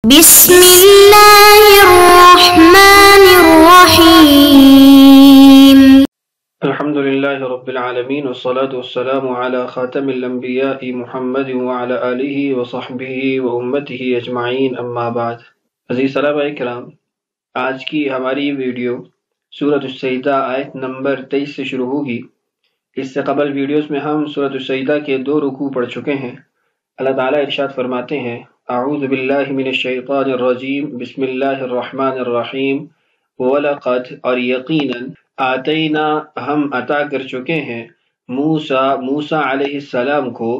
بسم اللہ الرحمن الرحیم الحمد للہ رب العالمین والصلاة والسلام علی خاتم الانبیاء محمد وعلی آلہ وصحبہ وامتہ اجمعین اما بعد۔ عزیز صحابہ کرام، آج کی ہماری ویڈیو سورۃ السجدہ آیت نمبر 23 سے شروع ہوگی۔ اس سے قبل ویڈیوز میں ہم سورۃ السجدہ کے 2 رکوع پڑھ چکے ہیں۔ اللہ تعالیٰ ارشاد فرماتے ہیں، اعوذ باللہ من الشیطان الرجیم، بسم اللہ الرحمن الرحیم، وَلَقَدْ اور یقیناً آتینا ہم عطا کر چکے ہیں موسیٰ علیہ السلام کو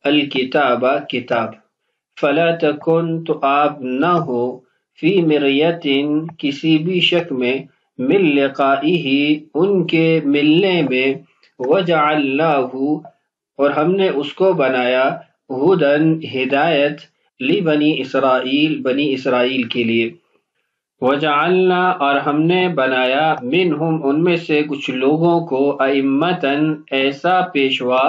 الکتاب کتاب، فلا تکن تو آپ نہ ہو فی مریۃ کسی بھی شک میں من لقائہ ان کے ملنے میں، وجعلناہ اور ہم نے اس کو بنایا ہدن ہدایت لبنی اسرائیل بنی اسرائیل کے لیے، وجعلنا اور ہم نے بنایا منہم ان میں سے کچھ لوگوں کو ائمتاً ایسا پیشوا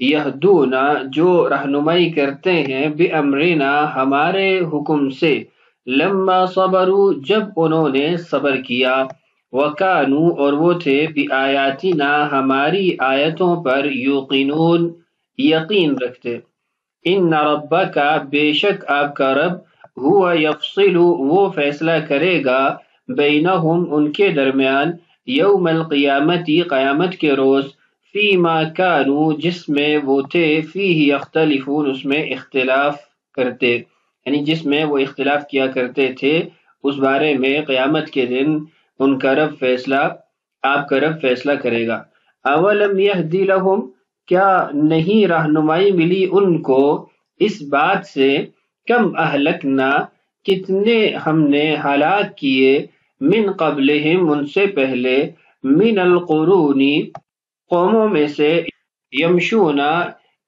یہدونا جو رہنمائی کرتے ہیں بامرنا ہمارے حکم سے، لما صبروا جب انہوں نے صبر کیا، وکانوا اور وہ تھے بآیاتنا ہماری آیتوں پر یوقنون یقین رکھتے۔ ان ربک بے شک آپ کا رب ہوا یفصل وہ فیصلہ کرے گا بینہم ان کے درمیان یوم القیامتی قیامت کے روز فیما کانوا جس میں وہ تھے فیہ یختلفون اس میں اختلاف کرتے، یعنی جس میں وہ اختلاف کیا کرتے تھے اس بارے میں قیامت کے دن ان کا رب آپ کا رب فیصلہ کرے گا۔ اولم یہدی لہم کیا نہیں رہنمائی ملی ان کو اس بات سے، کم اہلکنا کتنے ہم نے ہلاک کیے، من قبلہم ان سے پہلے، من القرون قوموں میں سے، یمشونا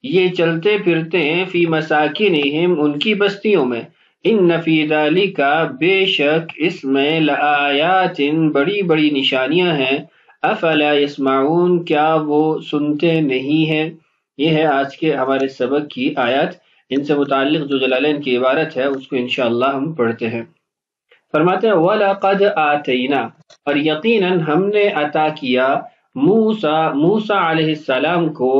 یہ چلتے پھرتے ہیں، فی مساکنہم ان کی بستیوں میں، ان فی ذالک بے شک اس میں لآیات بڑی بڑی نشانیاں ہیں، افلا یسمعون کیا وہ سنتے نہیں ہیں۔ یہ ہے آج کے ہمارے سبق کی آیات، ان سے متعلق جو جلالین کی عبارت ہے اس کو انشاءاللہ ہم پڑھتے ہیں۔ فرماتے ہیں وَلَقَدْ آتَيْنَا اور یقیناً ہم نے عطا کیا موسیٰ علیہ السلام کو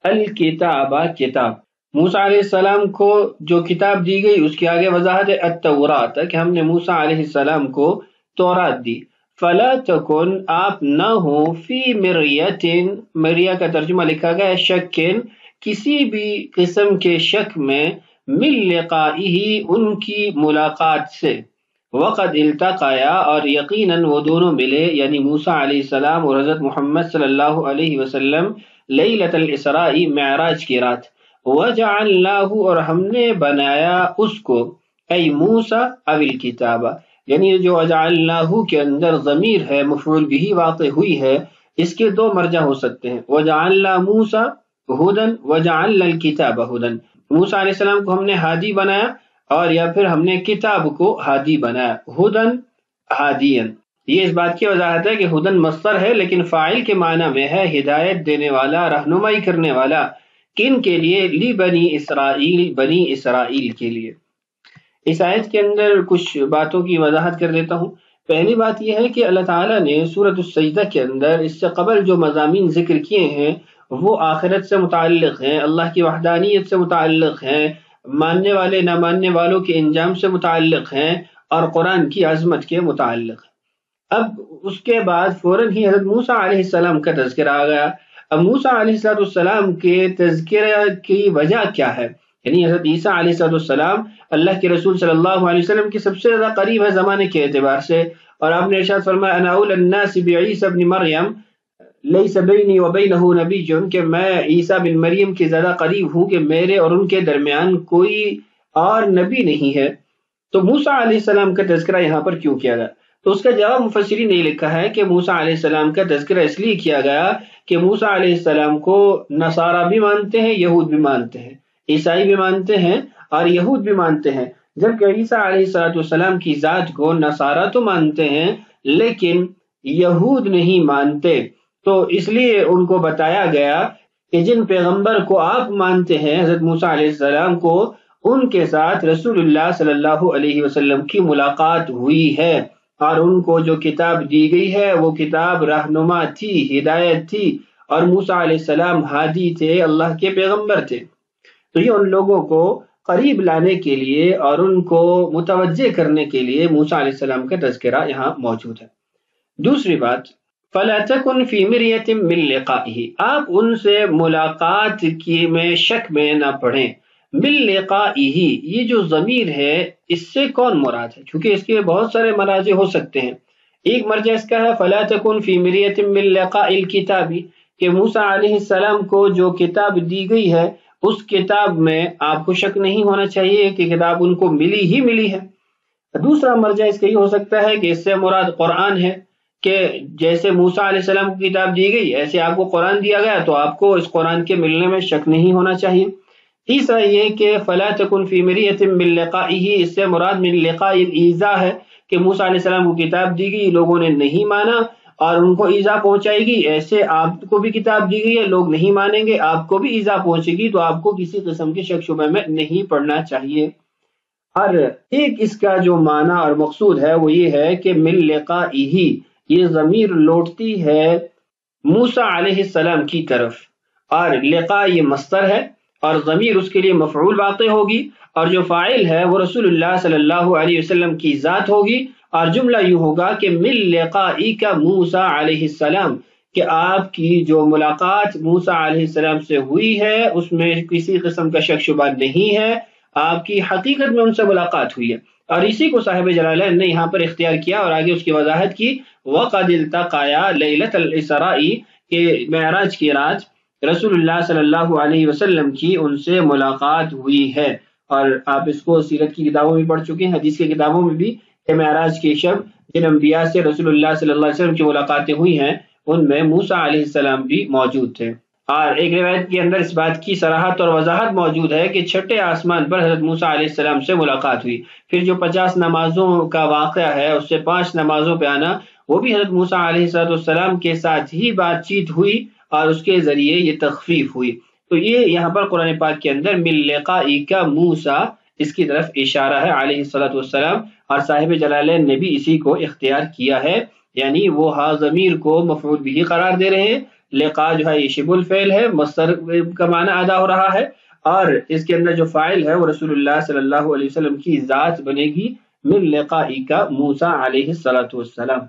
الکتاب کتاب، موسیٰ علیہ السلام کو جو کتاب دی گئی اس کے آگے وضاحت ہے التورات کہ ہم نے موسیٰ علیہ السلام کو تورات دی۔ فلا تکن آپ نہ ہو فی مریۃ، مریہ کا ترجمہ لکھا گیا شکن کسی بھی قسم کے شک میں، من لقائہ ان کی ملاقات سے، وقد التقیا اور یقیناً وہ دونوں ملے، یعنی موسیٰ علیہ السلام اور حضرت محمد صلی اللہ علیہ وسلم لیلۃ الاسراء معراج کی رات، وجعلناہ اور ہم نے بنایا اس کو، ای موسیٰ او الکتاب، یعنی جو وجعلناہ کے اندر ضمیر ہے مفعول بھی واقع ہوئی ہے، اس کے 2 مرجع ہو سکتے ہیں، وجعلنا موسیٰ ہدن وجعلنا الکتاب ہدن، موسیٰ علیہ السلام کو ہم نے ہادی بنایا اور یا پھر ہم نے کتاب کو ہادی بنایا، ہدن ہادین۔ یہ اس بات کی وضاحت ہے کہ ہدن مصدر ہے لیکن فاعل کے معنی میں ہے ہدایت دینے والا، رہنمائی کرنے والا، کن کے لیے؟ لی بنی اسرائیل بنی اسرائیل کے لیے۔ اس آیت کے اندر کچھ باتوں کی وضاحت کر دیتا ہوں۔ پہلی بات یہ ہے کہ اللہ تعالیٰ نے سورۃ السجدہ کے اندر اس سے قبل جو مضامین ذکر کیے ہیں وہ آخرت سے متعلق ہیں، اللہ کی وحدانیت سے متعلق ہیں، ماننے والے نہ ماننے والوں کے انجام سے متعلق ہیں، اور قرآن کی عظمت کے متعلق۔ اب اس کے بعد فوراً ہی حضرت موسیٰ علیہ السلام کا تذکرہ آ گیا۔ اب موسیٰ علیہ السلام کے تذکرہ کی وجہ کیا ہے؟ یعنی حضرت عیسیٰ علیہ السلام اللہ کے رسول صلی اللہ علیہ وسلم کی سب سے زیادہ قریب ہے زمانے کے اعتبار سے، اور آپ نے ارشاد فرمایا انا اولی الناس بعیسیٰ ابن مریم لیس بینی وبینہ نبی، کہ میں عیسیٰ بن مریم کے زیادہ قریب ہوں کہ میرے اور ان کے درمیان کوئی اور نبی نہیں ہے۔ تو موسیٰ علیہ السلام کا تذکرہ یہاں پر کیوں کیا گیا؟ تو اس کا جواب مفسرین نے لکھا ہے کہ موسیٰ علیہ السلام کا تذکرہ اس لیے کیا گیا کہ موسیٰ علیہ السلام کو نصارہ بھی مانتے ہیں، یہود بھی مانتے ہیں، عیسائی بھی مانتے ہیں اور یہود بھی مانتے ہیں، جبکہ عیسیٰ علیہ السلام کی ذات کو نصارہ تو مانتے ہیں لیکن یہود نہیں مانتے۔ تو اس لیے ان کو بتایا گیا کہ جن پیغمبر کو آپ مانتے ہیں حضرت موسیٰ علیہ السلام کو، ان کے ساتھ رسول اللہ صلی اللہ علیہ وسلم کی ملاقات ہوئی ہے، اور ان کو جو کتاب دی گئی ہے وہ کتاب رہنما تھی، ہدایت تھی، اور موسیٰ علیہ السلام ہادی تھے، اللہ کے پیغمبر تھے۔ تو یہ ان لوگوں کو قریب لانے کے لیے اور ان کو متوجہ کرنے کے لیے موسیٰ علیہ السلام کا تذکرہ یہاں موجود ہے۔ دوسری بات، فَلَا تَكُنْ فِي مِرْيَةٍ مِّن لِقَائِهِ، آپ ان سے ملاقات کی میں شک میں نہ پڑیں۔ مِن لِقَائِهِ، یہ جو ضمیر ہے اس سے کون مراد ہے؟ کیونکہ اس کے بہت سارے مراجع ہو سکتے ہیں۔ ایک مرجع اس کا ہے فَلَا تَكُنْ فِي مِرْيَةٍ مِّن لِقَاءِ الْكِتَابِ، کہ موسیٰ علیہ السلام کو جو کتاب دی گئی ہے اس کتاب میں آپ کو شک نہیں ہونا چاہیے کہ کتاب ان کو ملی ہی ملی ہے۔ دوسرا مرجع اس کا یہ ہو سکتا ہے کہ اس سے مراد قرآن ہے، کہ جیسے موسیٰ علیہ السلام کو کتاب دی گئی ایسے آپ کو قرآن دیا گیا، تو آپ کو اس قرآن کے ملنے میں شک نہیں ہونا چاہیے۔ تیسرا یہ کہ فَلَا تَكُنْ فِي مِرْيَةٍ مِّن لِقَائِهِ، اس سے مراد من لقاء الْإِيذَاء ہے کہ موسیٰ علیہ السلام کو کتاب دی گئی، لوگوں نے نہیں مانا اور ان کو ایذا پہنچائے گی، ایسے آپ کو بھی کتاب دی گئی ہے، لوگ نہیں مانیں گے، آپ کو بھی ایذا پہنچے گی، تو آپ کو کسی قسم کے شک شبہ میں نہیں پڑنا چاہیے۔ ہر ایک اس کا جو معنی اور مقصود ہے وہ یہ ہے کہ من لقائه، یہ ضمیر لوٹتی ہے موسیٰ علیہ السلام کی طرف، اور لقاء یہ مصدر ہے اور ضمیر اس کے لیے مفعول واقع ہوگی، اور جو فاعل ہے وہ رسول اللہ صلی اللہ علیہ وسلم کی ذات ہوگی، اور جملہ یوں ہوگا کہ من لقائک موسیٰ علیہ السلام، کہ آپ کی جو ملاقات موسیٰ علیہ السلام سے ہوئی ہے اس میں کسی قسم کا شک شبہ نہیں ہے، آپ کی حقیقت میں ان سے ملاقات ہوئی ہے۔ اور اسی کو صاحب جلالین نے یہاں پر اختیار کیا اور آگے اس کی وضاحت کی، وَقَدِ الْتَقَيَا لَيْلَةَ الْإِسْرَاءِ، کہ معراج کی رات رسول اللہ صلی اللہ علیہ وسلم کی ان سے ملاقات ہوئی ہے۔ اور آپ اس کو سیرت کی کتابوں میں پڑھ چکے ہیں، حدیث کی کتابوں میں بھی، کہ معراج کی شب جن انبیاء سے رسول اللہ صلی اللہ علیہ وسلم کی ملاقاتیں ہوئی ہیں ان میں موسیٰ علیہ السلام بھی موجود تھے۔ اور ایک روایت کے اندر اس بات کی صراحت اور وضاحت موجود ہے کہ چھٹے آسمان پر حضرت موسیٰ علیہ السلام سے ملاقات ہوئی۔ پھر جو 50 نمازوں کا واقعہ ہے اس سے 5 نمازوں پہ آنا، وہ بھی حضرت موسیٰ علیہ السلام کے ساتھ ہی بات چیت ہوئی اور اس کے ذریعے یہ تخفیف ہوئی۔ تو یہ یہاں پر قرآن پاک کے اندر من لقائک موسیٰ، اس کی طرف اشارہ ہے علیہ السلام، اور صاحب جلالین نے بھی اسی کو اختیار کیا ہے، یعنی وہ ہا ضمیر کو مفعول بھی قرار دے رہے ہیں، لقاء جو ہے یہ شبہ الفعل ہے، مصدر کا معنی ادا ہو رہا ہے، اور اس کے اندر جو فاعل ہے وہ رسول اللہ صلی اللہ علیہ وسلم کی ذات بنے گی، من لقائک موسیٰ علیہ السلام۔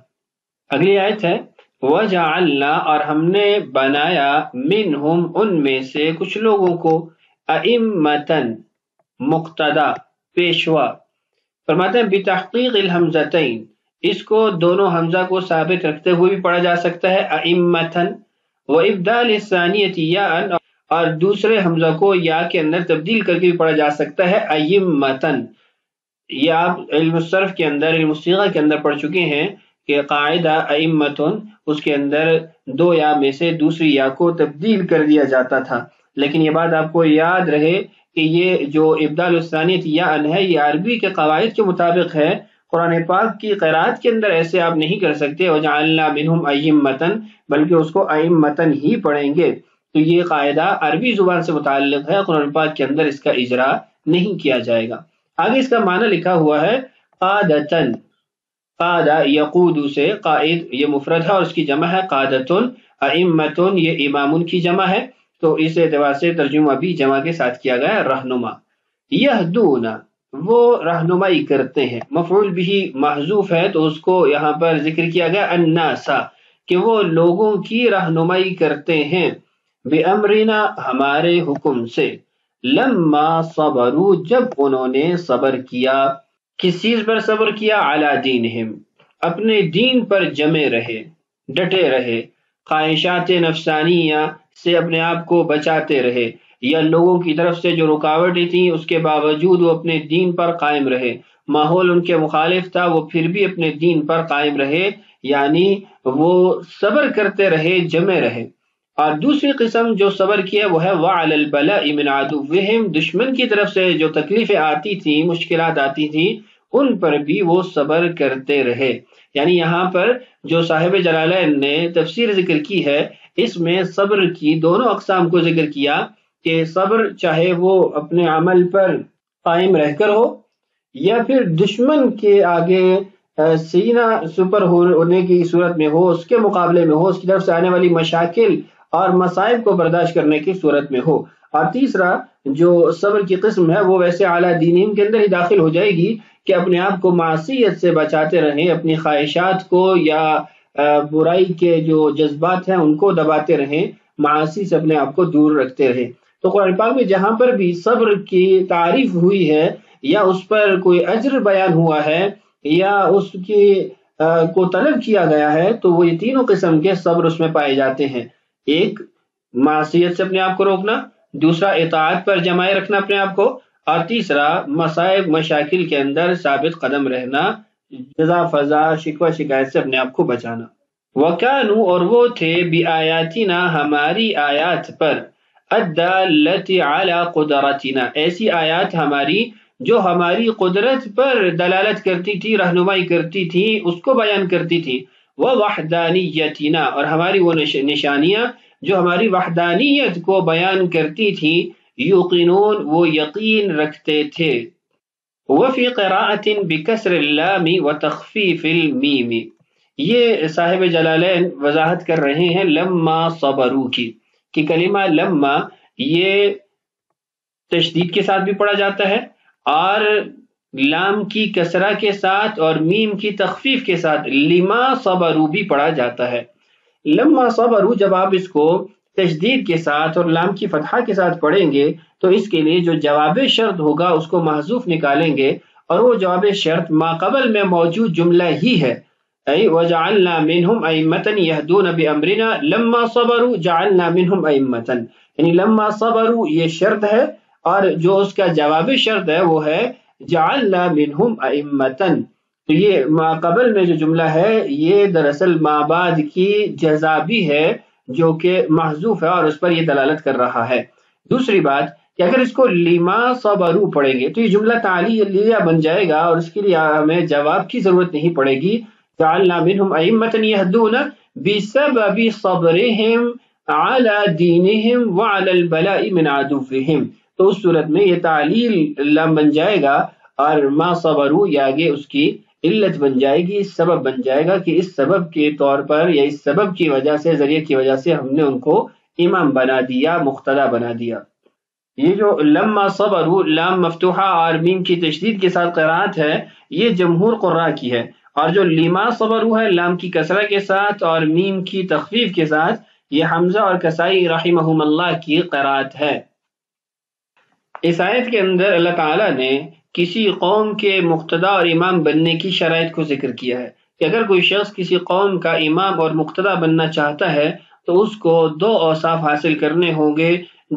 اگلی آیت ہے وَجَعَلْنَا، اور ہم نے بنایا منہم ان میں سے کچھ لوگوں کو ائمۃً مقتدا، پیشوا۔ فرماتے ہیں بتحقیق الحمزتین، اس کو دونوں حمزہ کو ثابت رکھتے ہوئے بھی پڑھا جا سکتا ہے ائمۃً، وابدال الثانیۃ یاء، اور دوسرے حمزہ کو یا کے اندر تبدیل کر کے بھی پڑھا جا سکتا ہے ائمۃً۔ یہ آپ علم الصرف کے اندر، علم الصیغہ کے اندر پڑھ چکے ہیں کہ قاعدہ ائمۃ، اس کے اندر 2 یا میں سے دوسری یا کو تبدیل کر دیا جاتا تھا، لیکن یہ بات آپ کو یاد رہے کہ یہ جو ابدال الثانیۃ یا ہے یہ عربی کے قواعد کے مطابق ہے، قرآن پاک کی قرات کے اندر ایسے آپ نہیں کر سکتے وجعلنا منہم ائمۃً، بلکہ اس کو ائمۃً ہی پڑھیں گے۔ تو یہ قاعدہ عربی زبان سے متعلق ہے، قرآن پاک کے اندر اس کا اجرا نہیں کیا جائے گا۔ آگے اس کا معنی لکھا ہوا ہے قادۃً، قادہ یقود سے قائد یہ مفرد ہے اور اس کی جمع ہے قادۃ، ائمۃ یہ امام کی جمع ہے، تو اس اعتبار سے ترجمہ بھی جمع کے ساتھ کیا گیا رہنما۔ یہدون، وہ رہنمائی کرتے ہیں، مفعول بھی محذوف ہے تو اس کو یہاں پر ذکر کیا گیا الناس، کہ وہ لوگوں کی رہنمائی کرتے ہیں، بامرنا ہمارے حکم سے، لما صبروا جب انہوں نے صبر کیا، کس چیز پر صبر کیا؟ علی دینہم، اپنے دین پر جمے رہے، ڈٹے رہے، خواہشات نفسانیہ سے اپنے آپ کو بچاتے رہے، یا لوگوں کی طرف سے جو رکاوٹیں تھیں اس کے باوجود وہ اپنے دین پر قائم رہے، ماحول ان کے مخالف تھا وہ پھر بھی اپنے دین پر قائم رہے، یعنی وہ صبر کرتے رہے، جمے رہے۔ اور دوسری قسم جو صبر کیا وہ ہے وعلی البلاء من عدوہم، دشمن کی طرف سے جو تکلیفیں آتی تھیں، مشکلات آتی تھیں، ان پر بھی وہ صبر کرتے رہے۔ یعنی یہاں پر جو صاحب جلالین نے تفسیر ذکر کی ہے اس میں صبر کی دونوں اقسام کو ذکر کیا، کہ صبر چاہے وہ اپنے عمل پر قائم رہ کر ہو یا پھر دشمن کے آگے سینہ سپر ہونے کی صورت میں ہو، اس کے مقابلے میں ہو، اس کی طرف سے آنے والی مشاکل اور مصائب کو برداشت کرنے کی صورت میں ہو۔ اور تیسرا جو صبر کی قسم ہے وہ ویسے اعلیٰ دینیم کے اندر ہی داخل ہو جائے گی کہ اپنے آپ کو معصیت سے بچاتے رہیں، اپنی خواہشات کو یا برائی کے جو جذبات ہیں ان کو دباتے رہیں، معاصی سے اپنے آپ کو دور رکھتے رہیں۔ تو قرآن پاک میں جہاں پر بھی صبر کی تعریف ہوئی ہے یا اس پر کوئی اجر بیان ہوا ہے یا اس کی کو طلب کیا گیا ہے تو وہ یہ تینوں قسم کے صبر اس میں پائے جاتے ہیں۔ ایک، معصیت سے اپنے آپ کو روکنا، دوسرا اطاعت پر جمائے رکھنا اپنے آپ کو، اور تیسرا مصائب مشاکل کے اندر ثابت قدم رہنا، جزا فضا شکوہ شکایت سے اپنے آپ کو بچانا۔ وَكَانُوا، اور وہ تھے، بِآيَاتِنَا، ہماری آیات پر، الدالة علی قدرتنا، ایسی آیات ہماری جو ہماری قدرت پر دلالت کرتی تھی، رہنمائی کرتی تھی، اس کو بیان کرتی تھی، وَوَحْدَانِيَّتِنَا، اور ہماری وہ نشانیاں جو ہماری وحدانیت کو بیان کرتی تھی، یوقنون، وہ یقین رکھتے تھے۔ وفی قراءۃ بکسر اللام وتخفیف المیم، یہ صاحب جلالین وضاحت کر رہے ہیں لما صبروا کی کہ کلمہ لما یہ تشدید کے ساتھ بھی پڑھا جاتا ہے اور لام کی کسرہ کے ساتھ اور میم کی تخفیف کے ساتھ لما صبروا بھی پڑھا جاتا ہے۔ لما صبروا جب آپ اس کو تشدید کے ساتھ اور لام کی فتحہ کے ساتھ پڑھیں گے تو اس کے لیے جو جواب شرط ہوگا اس کو محذوف نکالیں گے، اور وہ جواب شرط ما قبل میں موجود جملہ ہی ہے، ای وجعلنا منہم ائمۃ یہدون بامرنا لما صبروا جعلنا منہم ائمۃ، یعنی لما صبروا یہ شرط ہے اور جو اس کا جواب شرط ہے وہ ہے جعلنا منہم ائمۃ۔ تو یہ ما قبل میں جو جملہ ہے یہ دراصل ما بعد کی جزا بھی ہے جو کہ محذوف ہے اور اس پر یہ دلالت کر رہا ہے۔ دوسری بات کہ اگر اس کو لما صبروا پڑھیں گے تو یہ جملہ تعلیلیہ بن جائے گا اور اس کے لیے ہمیں جواب کی ضرورت نہیں پڑے گی۔ جعلنا منہم ائمۃ یہدون بسبب صبرہم علی دینہم وعلی البلاء من عدوہم، تو اس صورت میں یہ تعلیل لام بن جائے گا اور ما صبروا یہ آگے اس کی علت بن جائے گی، سبب بن جائے گا کہ اس سبب کے طور پر یا اس سبب کی وجہ سے، ذریعے کی وجہ سے ہم نے ان کو امام بنا دیا، مقتدی بنا دیا۔ یہ جو لما صبروا لام مفتوحہ اور میم کی تشدید کے ساتھ قرات ہے یہ جمہور قراء کی ہے، اور جو لما صبروا ہے لام کی کسرہ کے ساتھ اور میم کی تخفیف کے ساتھ یہ حمزہ اور کسائی رحمہم اللہ کی قرات ہے۔ اس آیت کے اندر اللہ تعالیٰ نے کسی قوم کے مقتدی اور امام بننے کی شرائط کو ذکر کیا ہے کہ اگر کوئی شخص کسی قوم کا امام اور مقتدی بننا چاہتا ہے تو اس کو دو اوصاف حاصل کرنے ہوں گے،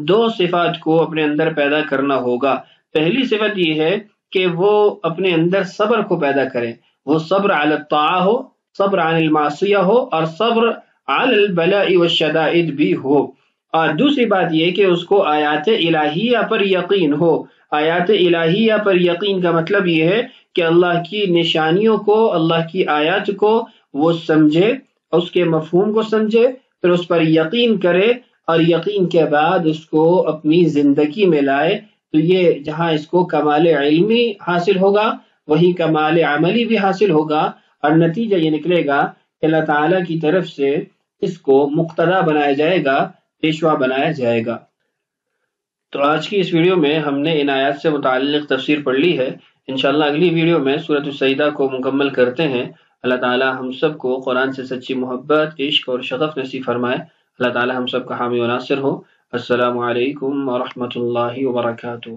دو صفات کو اپنے اندر پیدا کرنا ہوگا۔ پہلی صفت یہ ہے کہ وہ اپنے اندر صبر کو پیدا کرے، وہ صبر علی الطاعہ ہو، صبر عن المعصیہ ہو اور صبر علی البلاء والشدائد بھی ہو۔ اور دوسری بات یہ کہ اس کو آیات الہیہ پر یقین ہو۔ آیات الہیہ پر یقین کا مطلب یہ ہے کہ اللہ کی نشانیوں کو، اللہ کی آیات کو وہ سمجھے، اس کے مفہوم کو سمجھے، پھر اس پر یقین کرے اور یقین کے بعد اس کو اپنی زندگی میں لائے۔ تو یہ جہاں اس کو کمال علمی حاصل ہوگا وہی کمال عملی بھی حاصل ہوگا، اور نتیجہ یہ نکلے گا کہ اللہ تعالیٰ کی طرف سے اس کو مقتدی بنایا جائے گا، پیشوا بنایا جائے گا۔ تو آج کی اس ویڈیو میں ہم نے ان آیات سے متعلق تفسیر پڑھ لی ہے۔ انشاءاللہ اگلی ویڈیو میں سورۃ السجدہ کو مکمل کرتے ہیں۔ اللہ تعالی ہم سب کو قرآن سے سچی محبت، عشق اور شغف نصیب فرمائے۔ اللہ تعالی ہم سب کا حامی و ناصر ہو۔ السلام علیکم ورحمۃ اللہ وبرکاتہ۔